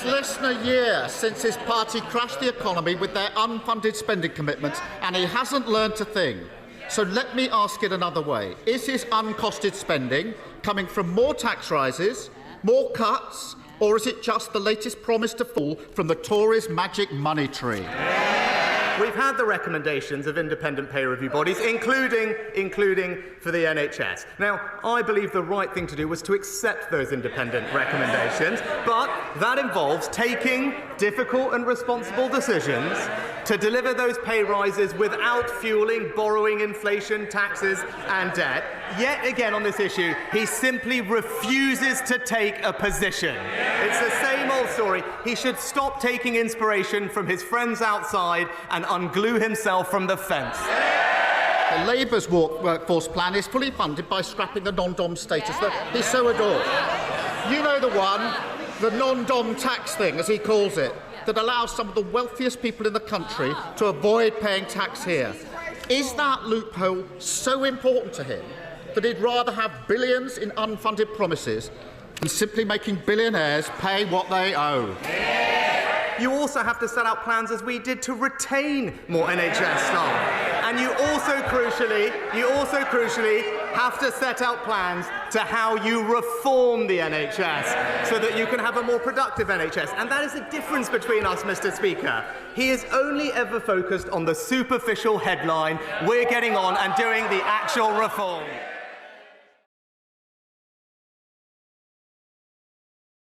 It's less than a year since his party crashed the economy with their unfunded spending commitments, and he hasn't learnt a thing. So let me ask it another way. Is his uncosted spending coming from more tax rises, more cuts, or is it just the latest promise to fall from the Tories' magic money tree? We've had the recommendations of independent pay review bodies, including for the NHS. Now, I believe the right thing to do was to accept those independent recommendations, but that involves taking difficult and responsible decisions to deliver those pay rises without fueling borrowing, inflation, taxes and debt. Yet again on this issue, he simply refuses to take a position. It's the same old story. He should stop taking inspiration from his friends outside and unglue himself from the fence. The Labour's workforce plan is fully funded by scrapping the non-dom status that he so adores. You know the one, the non-dom tax thing, as he calls it, that allows some of the wealthiest people in the country to avoid paying tax here. Is that loophole so important to him that he'd rather have billions in unfunded promises than simply making billionaires pay what they owe? You also have to set out plans, as we did, to retain more NHS staff. And you also crucially have to set out plans to how you reform the NHS so that you can have a more productive NHS. And that is the difference between us, Mr. Speaker. He is only ever focused on the superficial headline. We're getting on and doing the actual reform.